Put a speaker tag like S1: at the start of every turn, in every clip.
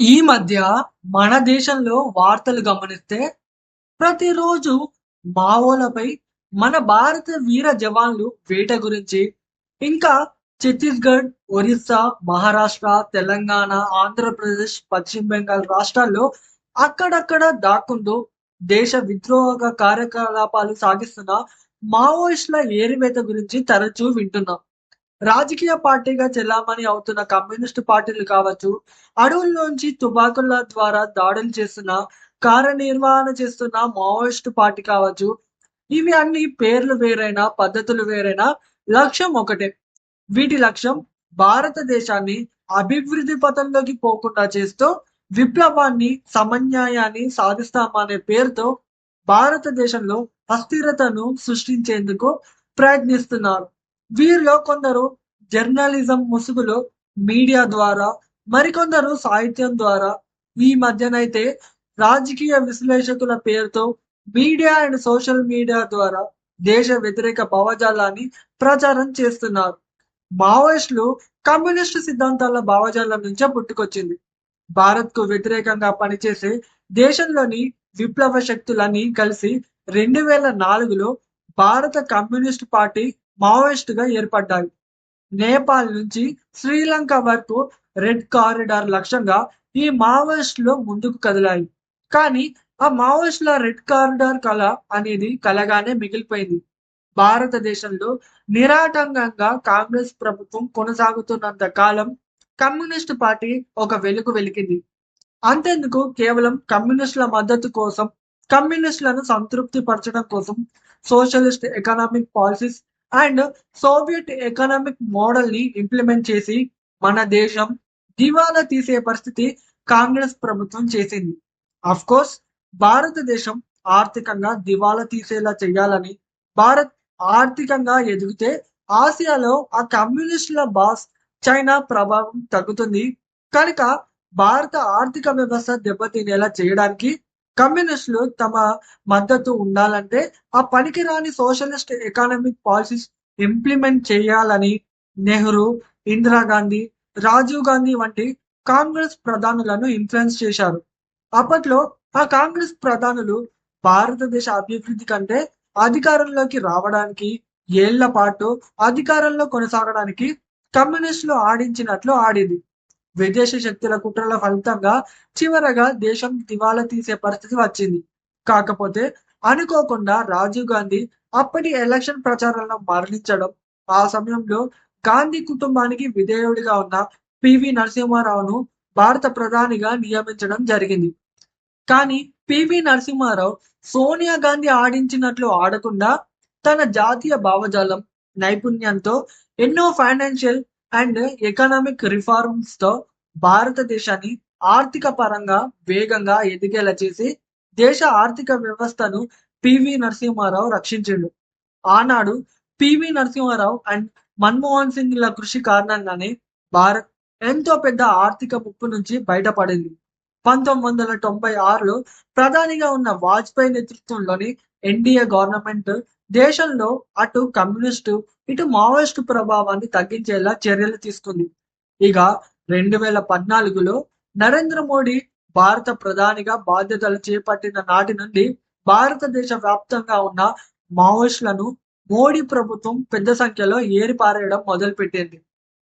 S1: ఈ మధ్య మన దేశంలో వార్తలు గమనిస్తే ప్రతిరోజు మావోలపై మన భారత వీర జవాన్లు వేట గురించి, ఇంకా ఛత్తీస్గఢ్, ఒరిస్సా, మహారాష్ట్ర, తెలంగాణ, ఆంధ్రప్రదేశ్, పశ్చిమ బెంగాల్ రాష్ట్రాల్లో అక్కడక్కడ దాక్కుంటూ దేశ విద్రోహక కార్యకలాపాలు సాగిస్తున్న మావోయిస్టుల ఏరివేత గురించి తరచూ వింటున్నాం. రాజకీయ పార్టీగా చెల్లామణి అవుతున్న కమ్యూనిస్టు పార్టీలు కావచ్చు, అడవుల్లోంచి తుపాకుల ద్వారా దాడులు చేస్తున్న, కార్యనిర్వహణ చేస్తున్న మావోయిస్టు పార్టీ కావచ్చు, ఇవి అన్ని పేర్లు వేరైనా, పద్ధతులు వేరైనా లక్ష్యం ఒకటే. వీటి లక్ష్యం భారతదేశాన్ని అభివృద్ధి పథంలోకి పోకుండా చేస్తూ విప్లవాన్ని, సమన్యాయాన్ని సాధిస్తామనే పేరుతో భారతదేశంలో అస్థిరతను సృష్టించేందుకు ప్రయత్నిస్తున్నారు. వీరిలో కొందరు జర్నలిజం ముసుగులో మీడియా ద్వారా, మరికొందరు సాహిత్యం ద్వారా, ఈ మధ్యనైతే రాజకీయ విశ్లేషకుల పేరుతో మీడియా అండ్ సోషల్ మీడియా ద్వారా దేశ వ్యతిరేక భావజాలాన్ని ప్రచారం చేస్తున్నారు. మావోయిస్టులు కమ్యూనిస్టు సిద్ధాంతాల భావజాలం నుంచే పుట్టుకొచ్చింది. భారత్‌కు వ్యతిరేకంగా పనిచేసే దేశంలోని విప్లవ శక్తులన్నీ కలిసి 2004లో భారత కమ్యూనిస్టు పార్టీ మావోయిస్టుగా ఏర్పడ్డాయి. నేపాల్ నుంచి శ్రీలంక వరకు రెడ్ కారిడార్ లక్ష్యంగా ఈ మావోయిస్టులు ముందుకు కదిలాయి. కానీ ఆ మావోయిస్టుల రెడ్ కారిడార్ కళ అనేది కలగానే మిగిలిపోయింది. భారతదేశంలో నిరాటంకంగా కాంగ్రెస్ ప్రభుత్వం కొనసాగుతున్నంత కాలం కమ్యూనిస్టు పార్టీ ఒక వెలుగు వెలిగింది. అంతెందుకు కేవలం కమ్యూనిస్టుల మద్దతు కోసం, కమ్యూనిస్టులను సంతృప్తి పరచడం కోసం socialist economic policies and Soviet economic model ని ఇంప్లిమెంట్ చేసి మన దేశం దివాలా తీసే పరిస్థితి కాంగ్రెస్ ప్రభుత్వం చేసింది. కోర్స్ భారతదేశం ఆర్థికంగా దివాలా తీసేలా చేయాలని, భారత్ ఆర్థికంగా ఎదిగితే ఆసియాలో ఆ కమ్యూనిస్టుల బాస్ చైనా ప్రభావం తగ్గుతుంది కనుక భారత ఆర్థిక వ్యవస్థ దెబ్బతినేలా చేయడానికి కమ్యూనిస్టులు తమ మద్దతు ఉండాలంటే ఆ పనికిరాని సోషలిస్ట్ ఎకనామిక్ పాలసీస్ ఇంప్లిమెంట్ చేయాలని నెహ్రూ, ఇందిరాగాంధీ, రాజీవ్ గాంధీ వంటి కాంగ్రెస్ ప్రధానులను ఇన్ఫ్లుయెన్స్ చేశారు. అప్పట్లో ఆ కాంగ్రెస్ ప్రధానులు భారతదేశ అభివృద్ధి కంటే అధికారంలోకి రావడానికి, ఏళ్ల పాటు అధికారంలో కొనసాగడానికి కమ్యూనిస్టులు ఆడించినట్లు ఆడింది. విదేశీ శక్తుల కుట్రల ఫలితంగా చివరగా దేశం దివాలా తీసే పరిస్థితి వచ్చింది. కాకపోతే అనుకోకుండా రాజీవ్ గాంధీ అప్పటి ఎలక్షన్ ప్రచారంలో మరణించడం, ఆ సమయంలో గాంధీ కుటుంబానికి విధేయుడిగా ఉన్న పివి నరసింహారావును భారత ప్రధానిగా నియమించడం జరిగింది. కానీ పివి నరసింహారావు సోనియా గాంధీ ఆడించినట్లు ఆడకుండా తన జాతీయ భావజాలం, నైపుణ్యంతో ఎన్నో ఫైనాన్షియల్ అండ్ ఎకనామిక్ రిఫార్మ్స్ తో భారతదేశాన్ని ఆర్థిక పరంగా వేగంగా ఎదిగేలా చేసి దేశ ఆర్థిక వ్యవస్థను పివి నరసింహారావు రక్షించిండు. ఆనాడు పివి నరసింహారావు అండ్ మన్మోహన్ సింగ్ ల కృషి కారణంగానే భారత్ ఎంతో పెద్ద ఆర్థిక ముప్పు నుంచి బయటపడింది. 1996లో ప్రధానిగా ఉన్న వాజ్పేయి నేతృత్వంలోని ఎన్డీఏ గవర్నమెంట్ దేశంలో అటు కమ్యూనిస్టు, ఇటు మావోయిస్టు ప్రభావాన్ని తగ్గించేలా చర్యలు తీసుకుంది. ఇక 2014లో నరేంద్ర మోడీ భారత ప్రధానిగా బాధ్యతలు చేపట్టిన నాటి నుండి భారతదేశ వ్యాప్తంగా ఉన్న మావోయిస్టులను మోడీ ప్రభుత్వం పెద్ద సంఖ్యలో ఏరిపారేయడం మొదలుపెట్టింది.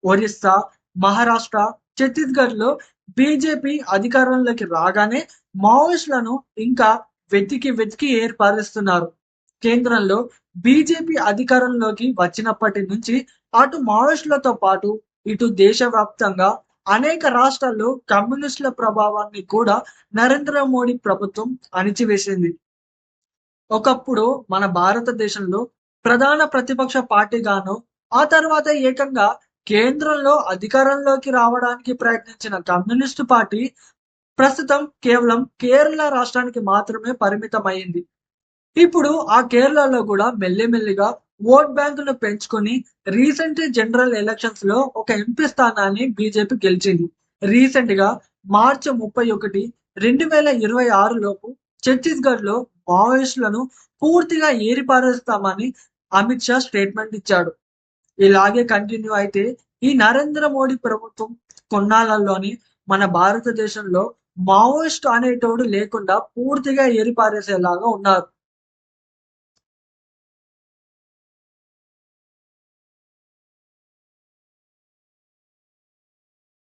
S1: ఒరిస్సా, మహారాష్ట్ర, ఛత్తీస్గఢ్‌లో బీజేపీ అధికారంలోకి రాగానే మావోయిస్టులను ఇంకా వెతికి ఏర్పరుస్తున్నారు. కేంద్రంలో బీజేపీ అధికారంలోకి వచ్చినప్పటి నుంచి అటు మావోయిస్టులతో పాటు ఇటు దేశవ్యాప్తంగా అనేక రాష్ట్రాల్లో కమ్యూనిస్టుల ప్రభావాన్ని కూడా నరేంద్ర మోడీ ప్రభుత్వం అణిచివేసింది. ఒకప్పుడు మన భారతదేశంలో ప్రధాన ప్రతిపక్ష పార్టీగాను, ఆ తర్వాత ఏకంగా కేంద్రంలో అధికారంలోకి రావడానికి ప్రయత్నించిన కమ్యూనిస్టు పార్టీ ప్రస్తుతం కేవలం కేరళ రాష్ట్రానికి మాత్రమే పరిమితమైంది. ఇప్పుడు ఆ కేరళలో కూడా మెల్లిమెల్లిగా ఓట్ బ్యాంకును పెంచుకొని రీసెంట్ జనరల్ ఎలక్షన్స్ లో ఒక ఎంపీ స్థానాన్ని బీజేపీ గెలిచింది. రీసెంట్ గా మార్చి 31, 2026 లోపు ఛత్తీస్గఢ్ లో మావోయిస్టులను పూర్తిగా ఏరిపారేస్తామని అమిత్ షా స్టేట్మెంట్ ఇచ్చాడు. ఇలాగే కంటిన్యూ అయితే ఈ నరేంద్ర మోడీ ప్రభుత్వం కొన్నాళ్లలోని మన భారతదేశంలో మావోయిస్ట్ అనేటోడు లేకుండా పూర్తిగా ఏరిపారేసేలాగా ఉన్నారు.